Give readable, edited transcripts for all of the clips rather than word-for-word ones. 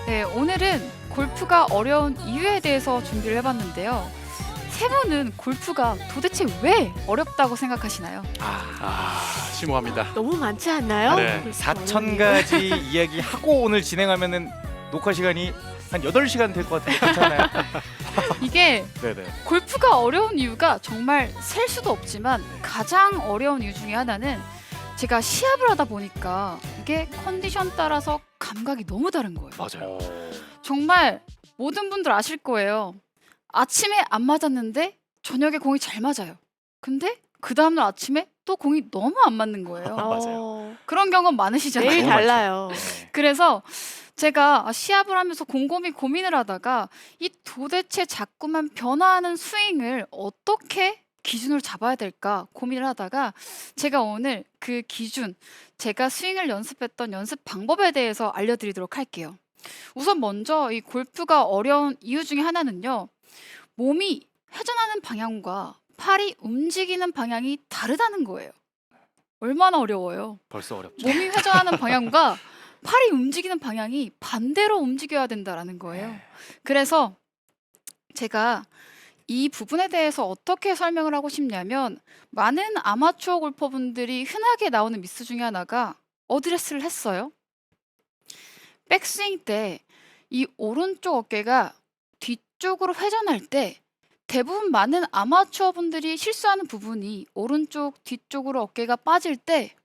네, 오늘은 골프가 어려운 이유에 대해서 준비를 해봤는데요. 세 분은 골프가 도대체 왜 어렵다고 생각하시나요? 심오합니다. 너무 많지 않나요? 네. 골프 4,000가지 이야기하고 오늘 진행하면은 녹화 시간이 한 8시간 될 것 같은데 괜찮아요? 이게 네네. 골프가 어려운 이유가 정말 셀 수도 없지만 가장 어려운 이유 중에 하나는 제가 시합을 하다 보니까 이게 컨디션 따라서 감각이 너무 다른 거예요. 맞아요. 정말 모든 분들 아실 거예요. 아침에 안 맞았는데 저녁에 공이 잘 맞아요. 근데 그 다음날 아침에 또 공이 너무 안 맞는 거예요. 맞아요. 그런 경험 많으시잖아요. 매일 너무 달라요. 네. 그래서 제가 시합을 하면서 곰곰이 고민을 하다가 이 도대체 자꾸만 변화하는 스윙을 어떻게 기준으로 잡아야 될까 고민을 하다가 제가 오늘 그 기준, 제가 스윙을 연습했던 연습 방법에 대해서 알려드리도록 할게요. 우선 먼저 이 골프가 어려운 이유 중에 하나는요. 몸이 회전하는 방향과 팔이 움직이는 방향이 다르다는 거예요. 얼마나 어려워요. 벌써 어렵죠. 몸이 회전하는 방향과 팔이 움직이는 방향이 반대로 움직여야 된다라는 거예요. 그래서 제가 이 부분에 대해서 어떻게 설명을 하고 싶냐면 많은 아마추어 골퍼분들이 흔하게 나오는 미스 중에 하나가 어드레스를 했어요. 백스윙 때 이 오른쪽 어깨가 뒤쪽으로 회전할 때 대부분 많은 아마추어 분들이 실수하는 부분이 오른쪽 뒤쪽으로 어깨가 빠질 때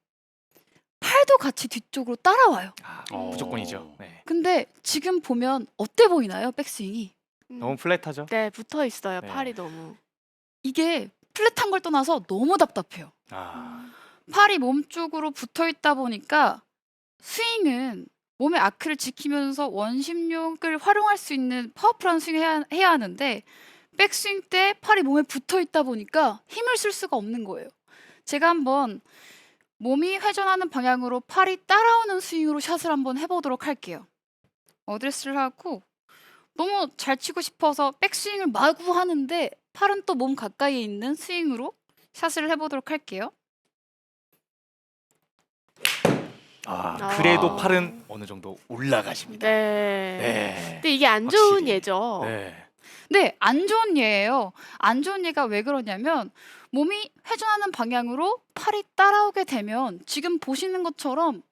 팔도 같이 뒤쪽으로 따라와요. 무조건이죠. 네. 근데 지금 보면 어때 보이나요? 백스윙이. 너무 플랫하죠? 네, 붙어 있어요. 네. 팔이 너무. 이게 플랫한 걸 떠나서 너무 답답해요. 팔이 몸 쪽으로 붙어 있다 보니까 스윙은 몸의 아크를 지키면서 원심력을 활용할 수 있는 파워풀한 스윙을 해야 하는데 백스윙 때 팔이 몸에 붙어 있다 보니까 힘을 쓸 수가 없는 거예요. 제가 한번 몸이 회전하는 방향으로 팔이 따라오는 스윙으로 샷을 한번 해보도록 할게요. 어드레스를 하고 너무 잘 치고 싶어서 백스윙을 마구 하는데 팔은 또 몸 가까이에 있는 스윙으로 샷을 해보도록 할게요. 그래도 팔은 어느 정도 올라가십니다. 네. 네. 근데 이게 안 좋은 확실히. 예죠. 네. 네, 안 좋은 예예요. 안 좋은 예가 왜 그러냐면 몸이 회전하는 방향으로 팔이 따라오게 되면 지금 보시는 것처럼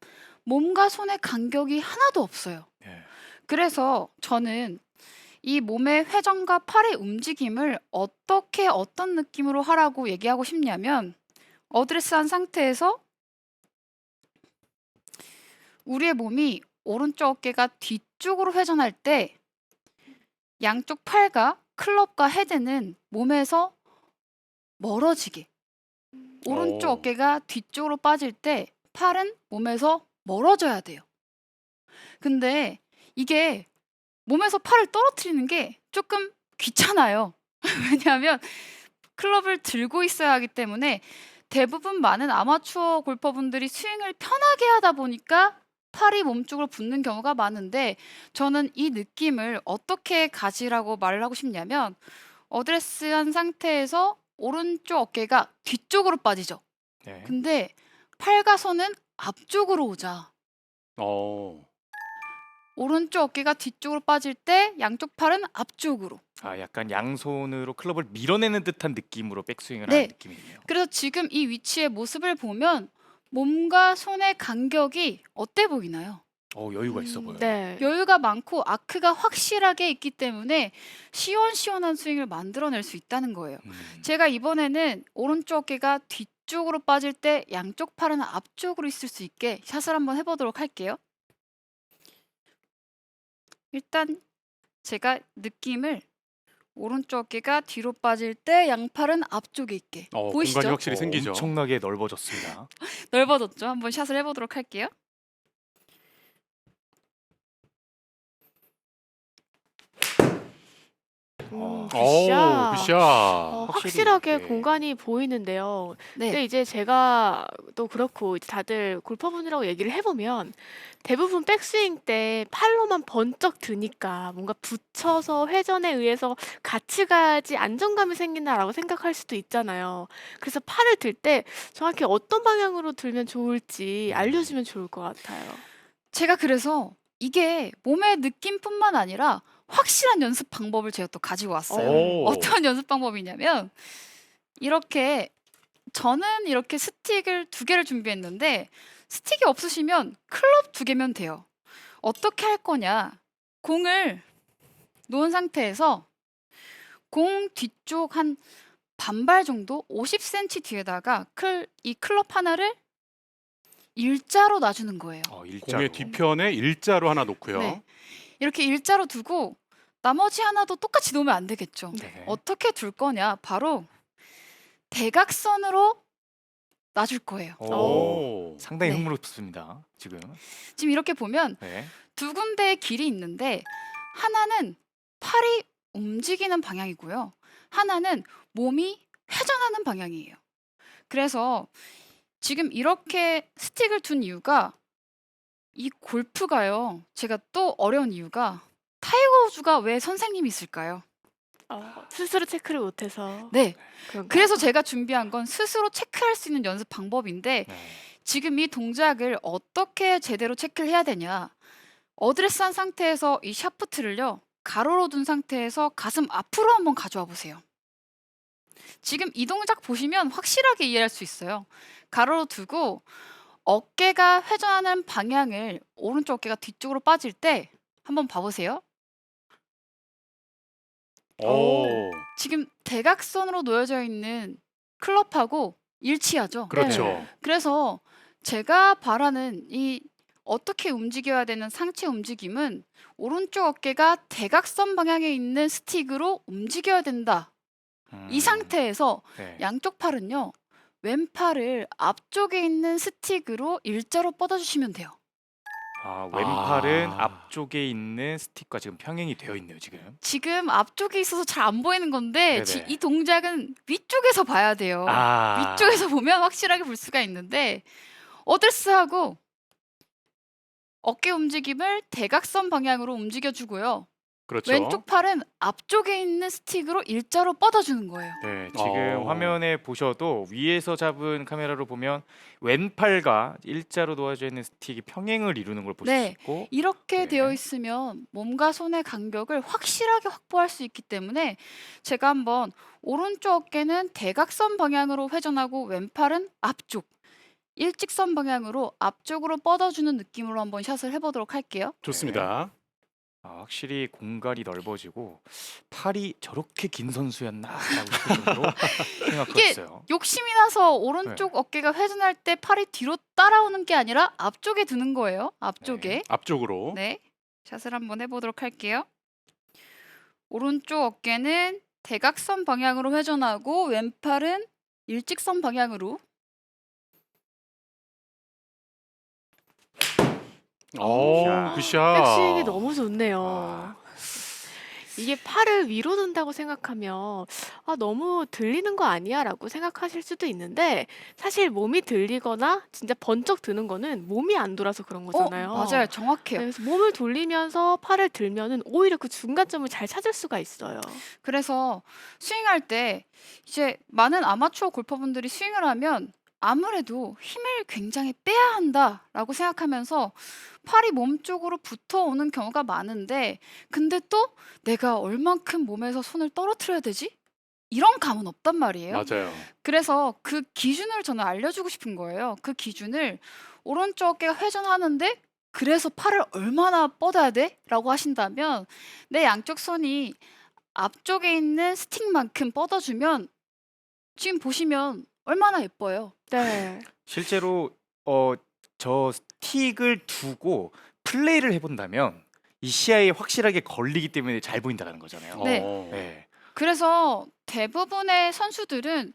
몸과 손의 간격이 하나도 없어요. 네. 그래서 저는 이 몸의 회전과 팔의 움직임을 어떻게 어떤 느낌으로 하라고 얘기하고 싶냐면 어드레스한 상태에서 우리의 몸이 오른쪽 어깨가 뒤쪽으로 회전할 때 양쪽 팔과 클럽과 헤드는 몸에서 멀어지게 오른쪽 오. 어깨가 뒤쪽으로 빠질 때 팔은 몸에서 멀어져야 돼요. 근데 이게 몸에서 팔을 떨어뜨리는 게 조금 귀찮아요. 왜냐하면 클럽을 들고 있어야 하기 때문에 대부분 많은 아마추어 골퍼분들이 스윙을 편하게 하다 보니까 팔이 몸쪽으로 붙는 경우가 많은데 저는 이 느낌을 어떻게 가지라고 말을 하고 싶냐면 어드레스한 상태에서 오른쪽 어깨가 뒤쪽으로 빠지죠. 네. 근데 팔과 손은 앞쪽으로 오자. 오른쪽 어깨가 뒤쪽으로 빠질 때 양쪽 팔은 앞쪽으로. 약간 양손으로 클럽을 밀어내는 듯한 느낌으로 백스윙을 네. 하는 느낌이네요. 그래서 지금 이 위치의 모습을 보면 몸과 손의 간격이 어때 보이나요? 여유가 있어 보여요. 네. 여유가 많고 아크가 확실하게 있기 때문에 시원시원한 스윙을 만들어낼 수 있다는 거예요. 제가 이번에는 오른쪽 어깨가 뒤쪽으로 빠질 때 양쪽 팔은 앞쪽으로 있을 수 있게 샷을 한번 해보도록 할게요. 일단 제가 느낌을 오른쪽 어깨가 뒤로 빠질 때 양팔은 앞쪽에 있게 보이시죠? 공간이 확실히 생기죠. 엄청나게 넓어졌습니다. 넓어졌죠? 한번 샷을 해보도록 할게요. 굿샷. 굿샷. 확실하게 확실히, 네. 공간이 보이는데요. 근데 네. 이제 제가 또 그렇고 이제 다들 골퍼분이라고 얘기를 해보면 대부분 백스윙 때 팔로만 번쩍 드니까 뭔가 붙여서 회전에 의해서 같이 가야지 안정감이 생긴다라고 생각할 수도 있잖아요. 그래서 팔을 들 때 정확히 어떤 방향으로 들면 좋을지 알려주면 좋을 것 같아요. 제가 그래서 이게 몸의 느낌뿐만 아니라 확실한 연습 방법을 제가 또 가지고 왔어요. 오. 어떤 연습 방법이냐면 이렇게 저는 이렇게 스틱을 2개를 준비했는데 스틱이 없으시면 클럽 2개면 돼요. 어떻게 할 거냐? 공을 놓은 상태에서 공 뒤쪽 한 반발 정도 50cm 뒤에다가 이 클럽 하나를 일자로 놔주는 거예요. 일자로. 공의 뒤편에 일자로 하나 놓고요. 네. 이렇게 일자로 두고 나머지 하나도 똑같이 놓으면 안 되겠죠. 네네. 어떻게 둘 거냐? 바로 대각선으로 놔줄 거예요. 오. 상당히 네. 흥미롭습니다. 지금. 지금 이렇게 보면 네. 2군데의 길이 있는데 하나는 팔이 움직이는 방향이고요. 하나는 몸이 회전하는 방향이에요. 그래서 지금 이렇게 스틱을 둔 이유가 이 골프가요. 제가 또 어려운 이유가 타이거 우즈가 왜 선생님이 있을까요? 스스로 체크를 못해서 네. 그런가? 그래서 제가 준비한 건 스스로 체크할 수 있는 연습 방법인데 네. 지금 이 동작을 어떻게 제대로 체크를 해야 되냐. 어드레스한 상태에서 이 샤프트를요. 가로로 둔 상태에서 가슴 앞으로 한번 가져와 보세요. 지금 이 동작 보시면 확실하게 이해할 수 있어요. 가로로 두고 어깨가 회전하는 방향을 오른쪽 어깨가 뒤쪽으로 빠질 때 한번 봐보세요. 오. 지금 대각선으로 놓여져 있는 클럽하고 일치하죠. 그렇죠. 네. 그래서 제가 바라는 이 어떻게 움직여야 되는 상체 움직임은 오른쪽 어깨가 대각선 방향에 있는 스틱으로 움직여야 된다. 이 상태에서 네. 양쪽 팔은요. 왼팔을 앞쪽에 있는 스틱으로 일자로 뻗어주시면 돼요. 왼팔은 아. 앞쪽에 있는 스틱과 지금 평행이 되어 있네요. 지금. 지금 앞쪽에 있어서 잘 안 보이는 건데 네네. 이 동작은 위쪽에서 봐야 돼요. 위쪽에서 보면 확실하게 볼 수가 있는데 어드레스하고 어깨 움직임을 대각선 방향으로 움직여주고요. 그렇죠. 왼쪽 팔은 앞쪽에 있는 스틱으로 일자로 뻗어주는 거예요. 네, 지금 어. 화면에 보셔도 위에서 잡은 카메라로 보면 왼팔과 일자로 놓아져 있는 스틱이 평행을 이루는 걸 보실 네. 수 있고 이렇게 네. 되어 있으면 몸과 손의 간격을 확실하게 확보할 수 있기 때문에 제가 한번 오른쪽 어깨는 대각선 방향으로 회전하고 왼팔은 앞쪽, 일직선 방향으로 앞쪽으로 뻗어주는 느낌으로 한번 샷을 해보도록 할게요. 좋습니다. 확실히 공간이 넓어지고 팔이 저렇게 긴 선수였나라고 싶을 정도로 생각했어요. 욕심이 나서 오른쪽 어깨가 회전할 때 팔이 뒤로 따라오는 게 아니라 앞쪽에 드는 거예요. 앞쪽에. 앞쪽으로. 네. 샷을 한번 해보도록 할게요. 오른쪽 어깨는 대각선 방향으로 회전하고 왼팔은 일직선 방향으로. 오, 샷. 굿샷. 백스윙이 너무 좋네요. 아. 이게 팔을 위로 든다고 생각하면 너무 들리는 거 아니야라고 생각하실 수도 있는데 사실 몸이 들리거나 진짜 번쩍 드는 거는 몸이 안 돌아서 그런 거잖아요. 맞아요. 정확해요. 그래서 몸을 돌리면서 팔을 들면은 오히려 그 중간점을 잘 찾을 수가 있어요. 그래서 스윙할 때 이제 많은 아마추어 골퍼분들이 스윙을 하면 아무래도 힘을 굉장히 빼야 한다라고 생각하면서 팔이 몸 쪽으로 붙어오는 경우가 많은데 근데 또 내가 얼만큼 몸에서 손을 떨어뜨려야 되지? 이런 감은 없단 말이에요. 맞아요. 그래서 그 기준을 저는 알려주고 싶은 거예요. 그 기준을 오른쪽 어깨가 회전하는데 그래서 팔을 얼마나 뻗어야 돼? 라고 하신다면 내 양쪽 손이 앞쪽에 있는 스틱만큼 뻗어주면 지금 보시면 얼마나 예뻐요. 네. 실제로 저 스틱을 두고 플레이를 해본다면 이 시야에 확실하게 걸리기 때문에 잘 보인다는 거잖아요. 네. 네. 그래서 대부분의 선수들은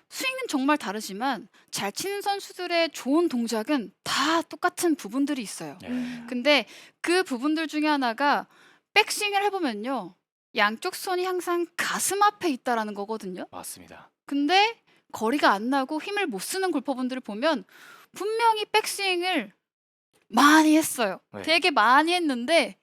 스윙은 정말 다르지만 잘 치는 선수들의 좋은 동작은 다 똑같은 부분들이 있어요. 네. 근데 그 부분들 중에 하나가 백스윙을 해보면요. 양쪽 손이 항상 가슴 앞에 있다라는 거거든요. 맞습니다. 근데 거리가 안 나고 힘을 못 쓰는 골퍼분들을 보면 분명히 백스윙을 많이 했어요. 네. 되게 많이 했는데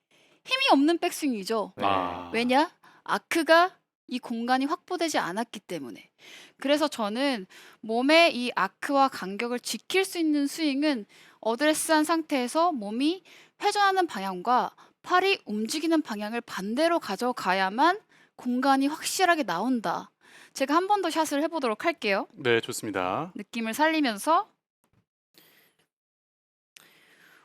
힘이 없는 백스윙이죠. 네. 아. 왜냐? 아크가 이 공간이 확보되지 않았기 때문에. 그래서 저는 몸의 이 아크와 간격을 지킬 수 있는 스윙은 어드레스한 상태에서 몸이 회전하는 방향과 팔이 움직이는 방향을 반대로 가져가야만 공간이 확실하게 나온다. 제가 한 번 더 샷을 해보도록 할게요. 네, 좋습니다. 느낌을 살리면서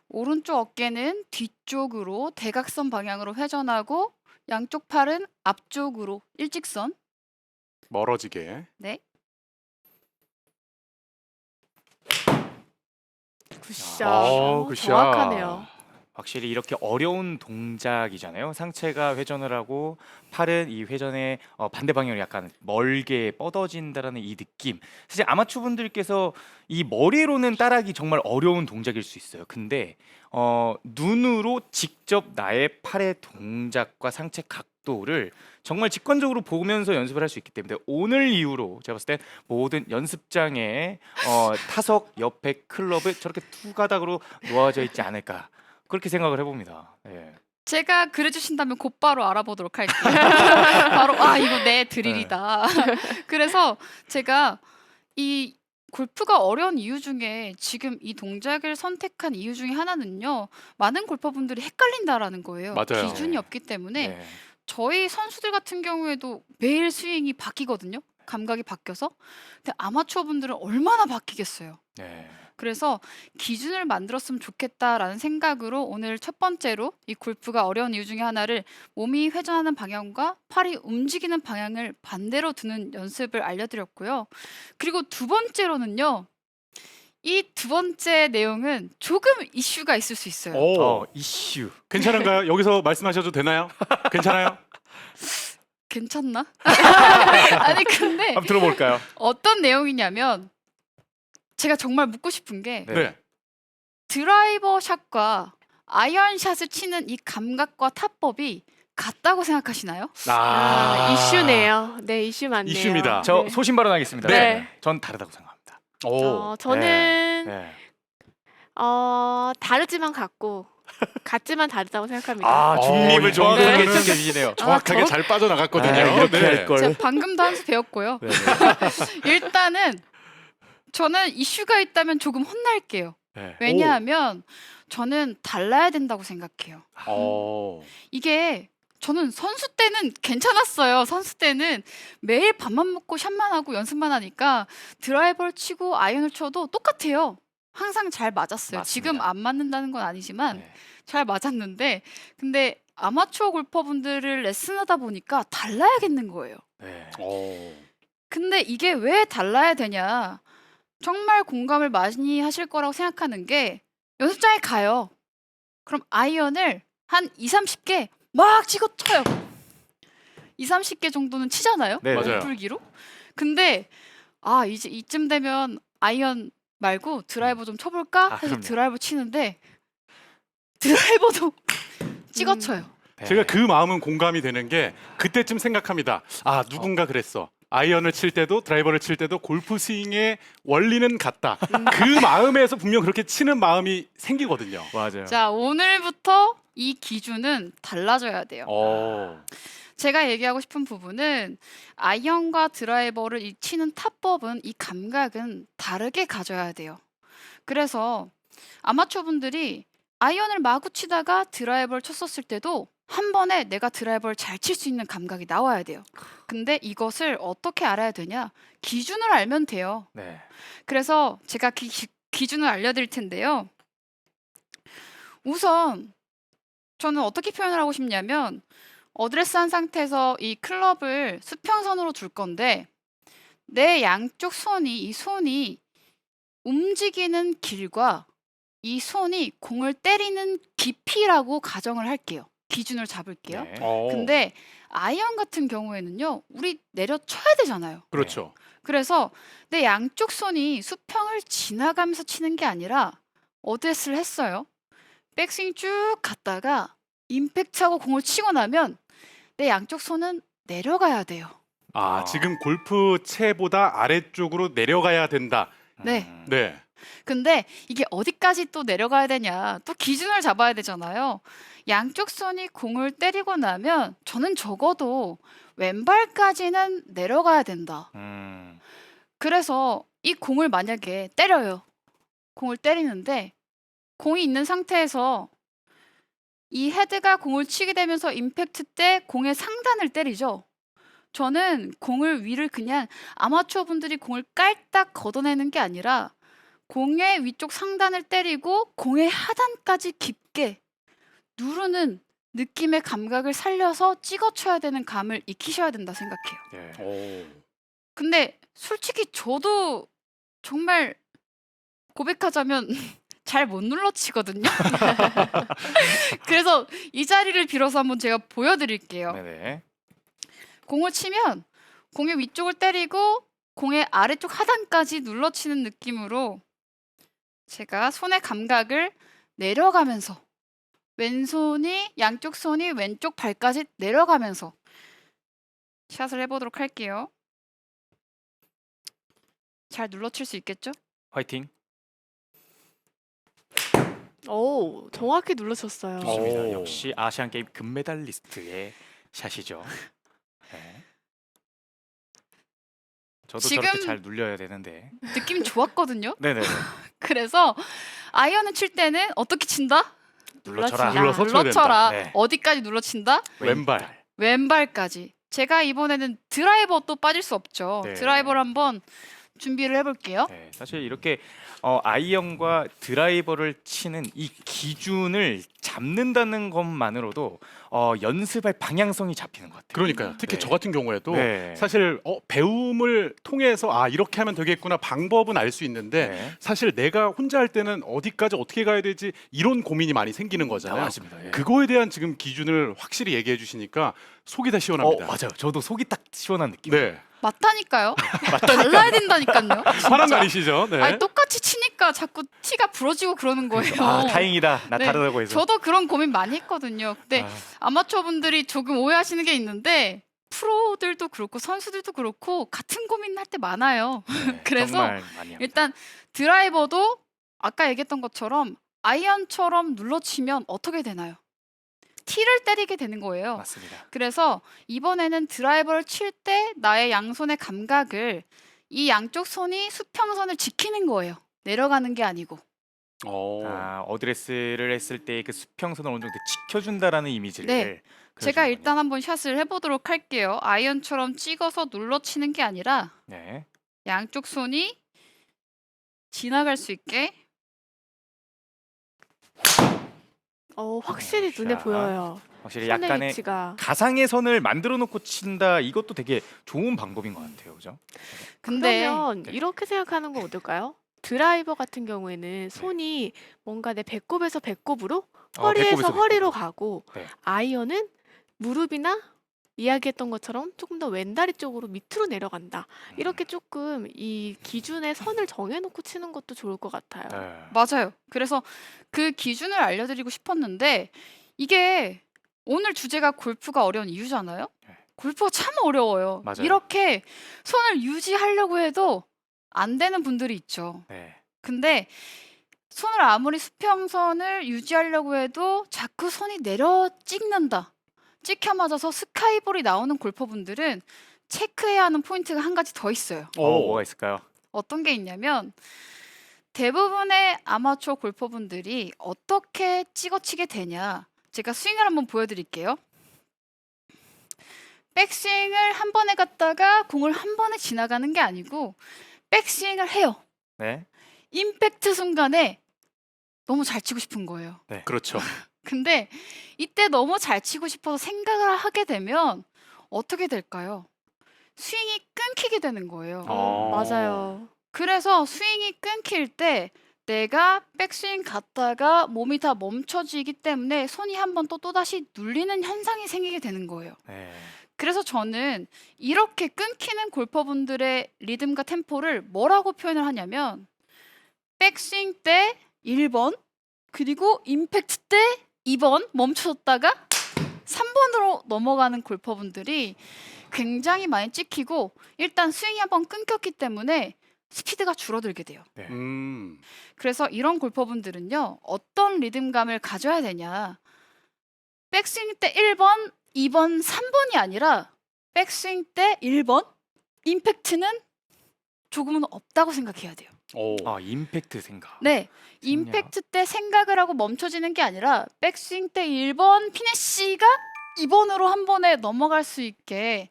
오른쪽 어깨는 뒤쪽으로 대각선 방향으로 회전하고 양쪽 팔은 앞쪽으로 일직선. 멀어지게. 네. 굿샷. 굿샷. 정확하네요. 확실히 이렇게 어려운 동작이잖아요. 상체가 회전을 하고 팔은 이 회전의 반대 방향으로 약간 멀게 뻗어진다라는 이 느낌. 사실 아마추어 분들께서 이 머리로는 따라하기 정말 어려운 동작일 수 있어요. 근데 눈으로 직접 나의 팔의 동작과 상체 각도를 정말 직관적으로 보면서 연습을 할 수 있기 때문에 오늘 이후로 제가 봤을 땐 모든 연습장에 타석 옆에 클럽을 저렇게 두 가닥으로 놓아져 있지 않을까 그렇게 생각을 해봅니다. 예. 제가 그래주신다면 곧바로 알아보도록 할게요. 바로 이거 내 드릴이다. 그래서 제가 이 골프가 어려운 이유 중에 지금 이 동작을 선택한 이유 중에 하나는요. 많은 골퍼분들이 헷갈린다라는 거예요. 맞아요. 기준이 네. 없기 때문에 네. 저희 선수들 같은 경우에도 매일 스윙이 바뀌거든요. 감각이 바뀌어서. 근데 아마추어 분들은 얼마나 바뀌겠어요. 네. 그래서 기준을 만들었으면 좋겠다라는 생각으로 오늘 첫 번째로 이 골프가 어려운 이유 중에 하나를 몸이 회전하는 방향과 팔이 움직이는 방향을 반대로 두는 연습을 알려드렸고요. 그리고 두 번째로는요. 이 두 번째 내용은 조금 이슈가 있을 수 있어요. 오, 이슈. 괜찮은가요? 여기서 말씀하셔도 되나요? 괜찮아요? 괜찮나? 아니 근데 한번 들어볼까요? 어떤 내용이냐면 제가 정말 묻고 싶은 게 네. 네. 드라이버 샷과 아이언 샷을 치는 이 감각과 타법이 같다고 생각하시나요? 이슈네요. 네, 이슈 맞네요. 이슈입니다. 저 네. 소신 발언하겠습니다. 네. 전 다르다고 생각합니다. 오. 저는 네. 다르지만 같지만 다르다고 생각합니다. 중립을 어, 정확하게 이거는 지켜주시네요. 정확하게 잘 빠져나갔거든요. 이렇게 네. 할 걸. 제가 방금도 한 수 배웠고요. 네, 네. 일단은 저는 이슈가 있다면 조금 혼날게요. 네. 왜냐하면 저는 달라야 된다고 생각해요. 오. 이게 저는 선수 때는 괜찮았어요. 선수 때는 매일 밥만 먹고 샷만 하고 연습만 하니까 드라이버를 치고 아이언을 쳐도 똑같아요. 항상 잘 맞았어요. 맞습니다. 지금 안 맞는다는 건 아니지만 네. 잘 맞았는데 근데 아마추어 골퍼분들을 레슨하다 보니까 달라야겠는 거예요. 네. 오. 근데 이게 왜 달라야 되냐? 정말 공감을 많이 하실 거라고 생각하는 게 연습장에 가요. 그럼 아이언을 한 2, 30개 막 치고 쳐요. 2, 30개 정도는 치잖아요. 네, 맞아요. 풀기로. 근데 이제 이쯤 되면 아이언 말고 드라이버 좀 쳐볼까 해서 그럼요. 드라이버 치는데 드라이버도 찍어 쳐요. 네. 제가 그 마음은 공감이 되는 게 그때쯤 생각합니다. 누군가 그랬어. 아이언을 칠 때도 드라이버를 칠 때도 골프 스윙의 원리는 같다. 그 마음에서 분명 그렇게 치는 마음이 생기거든요. 맞아요. 자, 오늘부터 이 기준은 달라져야 돼요. 오. 제가 얘기하고 싶은 부분은 아이언과 드라이버를 이 치는 타법은 이 감각은 다르게 가져야 돼요. 그래서 아마추어 분들이 아이언을 마구 치다가 드라이버를 쳤었을 때도 한 번에 내가 드라이버를 잘 칠 수 있는 감각이 나와야 돼요. 근데 이것을 어떻게 알아야 되냐? 기준을 알면 돼요. 네. 그래서 제가 기준을 알려드릴 텐데요. 우선 저는 어떻게 표현을 하고 싶냐면 어드레스한 상태에서 이 클럽을 수평선으로 둘 건데 내 양쪽 이 손이 움직이는 길과 이 손이 공을 때리는 깊이라고 가정을 할게요. 기준을 잡을게요. 네. 오. 근데 아이언 같은 경우에는요. 우리 내려쳐야 되잖아요. 그렇죠. 그래서 내 양쪽 손이 수평을 지나가면서 치는 게 아니라 어드레스를 했어요. 백스윙 쭉 갔다가 임팩트하고 공을 치고 나면 내 양쪽 손은 내려가야 돼요. 지금 골프 채보다 아래쪽으로 내려가야 된다. 네. 네. 근데 이게 어디까지 또 내려가야 되냐? 또 기준을 잡아야 되잖아요. 양쪽 손이 공을 때리고 나면 저는 적어도 왼발까지는 내려가야 된다. 그래서 이 공을 만약에 때려요. 공을 때리는데 공이 있는 상태에서 이 헤드가 공을 치게 되면서 임팩트 때 공의 상단을 때리죠. 저는 공을 위를 그냥 아마추어 분들이 공을 깔딱 걷어내는 게 아니라 공의 위쪽 상단을 때리고 공의 하단까지 깊게 누르는 느낌의 감각을 살려서 찍어 쳐야 되는 감을 익히셔야 된다 생각해요. 네. 오. 근데 솔직히 저도 정말 고백하자면 잘 못 눌러치거든요. 그래서 이 자리를 빌어서 한번 제가 보여드릴게요. 네네. 공을 치면 공의 위쪽을 때리고 공의 아래쪽 하단까지 눌러치는 느낌으로 제가 손의 감각을 내려가면서 왼손이 양쪽 손이 왼쪽 발까지 내려가면서 샷을 해보도록 할게요. 잘 눌러칠 수 있겠죠? 화이팅. 오, 정확히 눌러쳤어요. 좋습니다. 오. 역시 아시안 게임 금메달리스트의 샷이죠. 네. 저도 저렇게 지금- 잘 눌려야 되는데. 느낌 좋았거든요. 네네. 그래서 아이언을 칠 때는 어떻게 친다? 눌러쳐라. 눌러서 쳐야 눌러쳐라. 된다. 네. 어디까지 눌러친다? 왼발. 왼발까지. 제가 이번에는 드라이버 또 빠질 수 없죠. 네. 드라이버를 한번 준비를 해볼게요. 네, 사실 이렇게 아이언과 드라이버를 치는 이 기준을 잡는다는 것만으로도 연습할 방향성이 잡히는 것 같아요. 그러니까요. 특히 네. 저 같은 경우에도 네. 사실 배움을 통해서 이렇게 하면 되겠구나 방법은 알 수 있는데 네. 사실 내가 혼자 할 때는 어디까지 어떻게 가야 되지 이런 고민이 많이 생기는 거잖아요. 맞습니다. 예. 그거에 대한 지금 기준을 확실히 얘기해 주시니까 속이 다 시원합니다. 맞아요. 저도 속이 딱 시원한 느낌. 네. 맞다니까요. 달라야 된다니까요. 화난 거 아니시죠? 네. 아니 똑같이 치니까 자꾸 티가 부러지고 그러는 거예요. 다행이다. 나 네. 다르다고 해서. 저도 그런 고민 많이 했거든요. 근데 아, 아마추어 분들이 조금 오해하시는 게 있는데 프로들도 그렇고 선수들도 그렇고 같은 고민할 때 많아요. 네, 그래서 정말 많이 합니다. 일단 드라이버도 아까 얘기했던 것처럼 아이언처럼 눌러치면 어떻게 되나요? 티를 때리게 되는 거예요. 맞습니다. 그래서 이번에는 드라이버를 칠 때 나의 양손의 감각을 이 양쪽 손이 수평선을 지키는 거예요. 내려가는 게 아니고. 어드레스를 했을 때 그 수평선을 어느 정도 지켜준다라는 이미지를. 네. 제가 그려주는군요. 일단 한번 샷을 해보도록 할게요. 아이언처럼 찍어서 눌러치는 게 아니라 네. 양쪽 손이 지나갈 수 있게. 확실히 눈에 자, 보여요. 확실히 손의 약간의 위치가. 가상의 선을 만들어 놓고 친다. 이것도 되게 좋은 방법인 것 같아요. 그죠? 근데 그러면 네. 이렇게 생각하는 건 어떨까요? 드라이버 같은 경우에는 손이 뭔가 내 배꼽에서 배꼽으로, 허리에서 배꼽에서 허리로 배꼽으로. 가고, 네. 아이언은 무릎이나 이야기했던 것처럼 조금 더 왼다리 쪽으로 밑으로 내려간다. 이렇게 조금 이 기준의 선을 정해놓고 치는 것도 좋을 것 같아요. 네. 맞아요. 그래서 그 기준을 알려드리고 싶었는데 이게 오늘 주제가 골프가 어려운 이유잖아요. 네. 골프가 참 어려워요. 맞아요. 이렇게 손을 유지하려고 해도 안 되는 분들이 있죠. 네. 근데 손을 아무리 수평선을 유지하려고 해도 자꾸 손이 내려 찍는다. 찍혀 맞아서 스카이볼이 나오는 골퍼분들은 체크해야 하는 포인트가 한 가지 더 있어요. 뭐가 있을까요? 어떤 게 있냐면 대부분의 아마추어 골퍼분들이 어떻게 찍어치게 되냐. 제가 스윙을 한번 보여드릴게요. 백스윙을 한 번에 갔다가 공을 한 번에 지나가는 게 아니고 백스윙을 해요. 네. 임팩트 순간에 너무 잘 치고 싶은 거예요. 그렇죠. 근데 이때 너무 잘 치고 싶어서 생각을 하게 되면 어떻게 될까요? 스윙이 끊기게 되는 거예요. 맞아요. 그래서 스윙이 끊길 때 내가 백스윙 갔다가 몸이 다 멈춰지기 때문에 손이 한 번 또다시 눌리는 현상이 생기게 되는 거예요. 네. 그래서 저는 이렇게 끊기는 골퍼분들의 리듬과 템포를 뭐라고 표현을 하냐면 백스윙 때 1번 그리고 임팩트 때 2번 멈춰졌다가 3번으로 넘어가는 골퍼분들이 굉장히 많이 찍히고 일단 스윙이 한번 끊겼기 때문에 스피드가 줄어들게 돼요. 네. 그래서 이런 골퍼분들은요. 어떤 리듬감을 가져야 되냐. 백스윙 때 1번, 2번, 3번이 아니라 백스윙 때 1번, 임팩트는 조금은 없다고 생각해야 돼요. 오. 아, 임팩트 생각. 네, 생략. 임팩트 때 생각을 하고 멈춰지는 게 아니라 백스윙 때 1번 피니쉬가 2번으로 한 번에 넘어갈 수 있게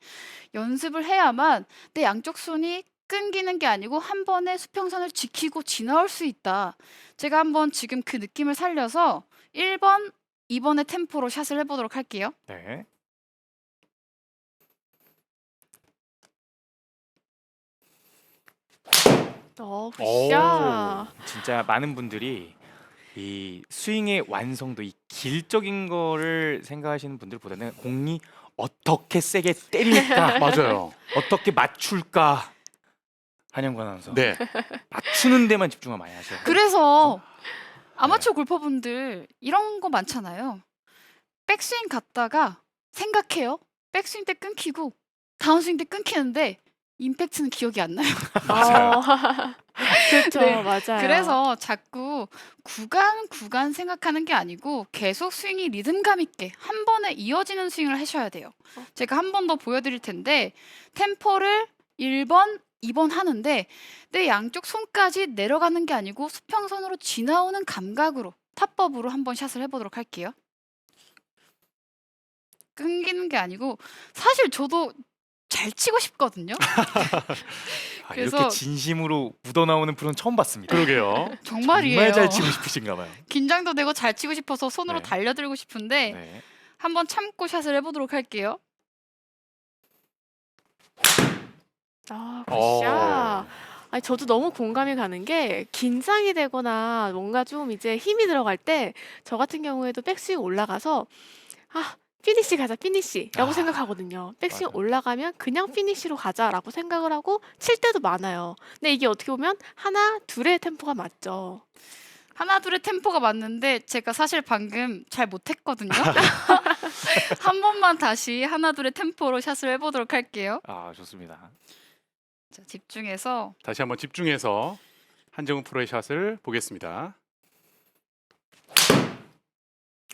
연습을 해야만 내 양쪽 손이 끊기는 게 아니고 한 번에 수평선을 지키고 지나올 수 있다. 제가 한번 지금 그 느낌을 살려서 1번, 2번의 템포로 샷을 해보도록 할게요. 네. 굿샷. 진짜 많은 분들이 이 스윙의 완성도, 이 길적인 거를 생각하시는 분들보다는 공이 어떻게 세게 때릴까, 맞아요. 어떻게 맞출까. 한영구 아나운서. 네. 맞추는 데만 집중을 많이 하셔요. 그래서 아마추어 골퍼분들 이런 거 많잖아요. 백스윙 갔다가 생각해요. 백스윙 때 끊기고 다운스윙 때 끊기는데 임팩트는 기억이 안 나요. 맞아요. 그렇죠, 네. 맞아요. 그래서 자꾸 구간 생각하는 게 아니고 계속 스윙이 리듬감 있게 한 번에 이어지는 스윙을 하셔야 돼요. 제가 한 번 더 보여드릴 텐데 템포를 1번, 2번 하는데 내 양쪽 손까지 내려가는 게 아니고 수평선으로 지나오는 감각으로 탑법으로 한번 샷을 해보도록 할게요. 끊기는 게 아니고 사실 저도 잘 치고 싶거든요. 아, 그래서- 이렇게 진심으로 묻어나오는 프로는 처음 봤습니다. 그러게요. 정말이에요. 정말 잘 치고 싶으신가 봐요. 긴장도 되고 잘 치고 싶어서 손으로 네. 달려들고 싶은데 네. 한번 참고 샷을 해보도록 할게요. 아, 오. 굿샷. 아니, 저도 너무 공감이 가는 게 긴장이 되거나 뭔가 좀 이제 힘이 들어갈 때 저 같은 경우에도 백스윙 올라가서 피니시 가자 피니시라고 아, 생각하거든요. 백스윙 맞아. 올라가면 그냥 피니시로 가자라고 생각을 하고 칠 때도 많아요. 근데 이게 어떻게 보면 하나 둘의 템포가 맞죠. 하나 둘의 템포가 맞는데 제가 사실 방금 잘 못했거든요. 한 번만 다시 하나 둘의 템포로 샷을 해보도록 할게요. 아, 좋습니다. 자, 집중해서 다시 한번 집중해서 한정훈 프로의 샷을 보겠습니다.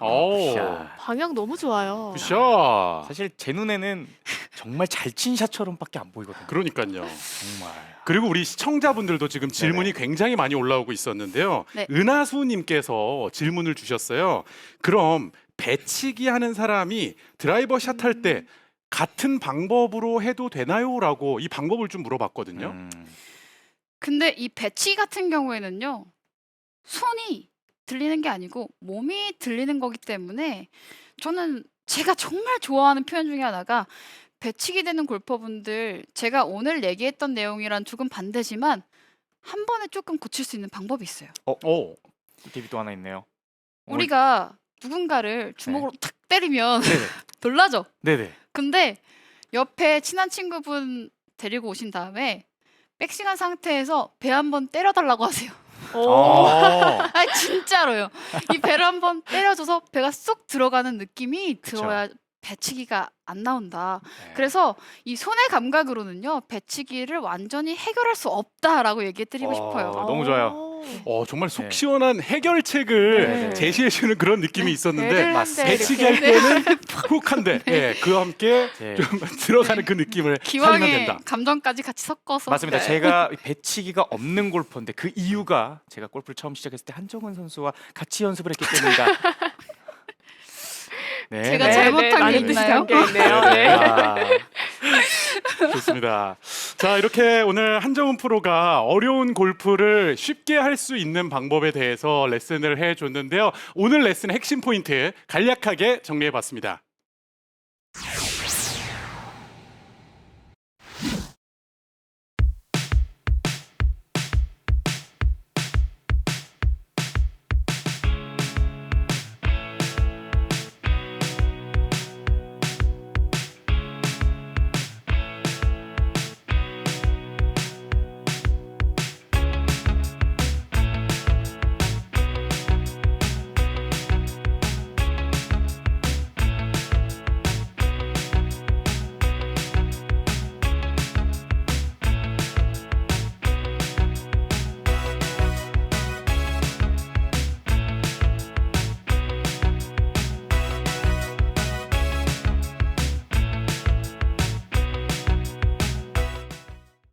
오. 샷. 방향 너무 좋아요. 굿샷. 사실 제 눈에는 정말 잘 친 샷처럼밖에 안 보이거든요. 그러니까요. 정말. 그리고 우리 시청자분들도 지금 질문이 굉장히 많이 올라오고 있었는데요. 네. 은하수님께서 질문을 주셨어요. 그럼 배치기 하는 사람이 드라이버 샷 할 때 같은 방법으로 해도 되나요?라고 이 방법을 좀 물어봤거든요. 근데 이 배치 같은 경우에는요. 손이 들리는 게 아니고 몸이 들리는 거기 때문에 저는 제가 정말 좋아하는 표현 중에 하나가 배치기 되는 골퍼분들 제가 오늘 얘기했던 내용이랑 조금 반대지만 한 번에 조금 고칠 수 있는 방법이 있어요. 오. 팁이 또 하나 있네요. 우리가 누군가를 주먹으로 탁 때리면 네네. 놀라죠. 네네. 근데 옆에 친한 친구분 데리고 오신 다음에 백싱한 상태에서 배 한번 때려달라고 하세요. 오. 아 진짜로요. 이 배를 한번 때려줘서 배가 쏙 들어가는 느낌이 그쵸. 들어야 배치기가 안 나온다. 네. 그래서 이 손의 감각으로는요 배치기를 완전히 해결할 수 없다라고 얘기해드리고 싶어요. 너무 좋아요. 정말 속 네. 시원한 해결책을 네. 제시해주는 그런 느낌이 있었는데 배를 맞습니다. 한데 배치기 이렇게. 할 때는 훅한데 그와 함께 네. 좀 들어가는 그 느낌을 살리면 기왕에 된다. 감정까지 같이 섞어서 맞습니다. 네. 제가 배치기가 없는 골퍼인데 그 이유가 제가 골프를 처음 시작했을 때 한정훈 선수와 같이 연습을 했기 때문이다. 네, 제가 네. 잘못한 게 많은 뜻이 있나요? 담겨 있네요. 네. 아, 좋습니다. 자, 이렇게 오늘 한정훈 프로가 어려운 골프를 쉽게 할 수 있는 방법에 대해서 레슨을 해줬는데요. 오늘 레슨의 핵심 포인트 간략하게 정리해봤습니다.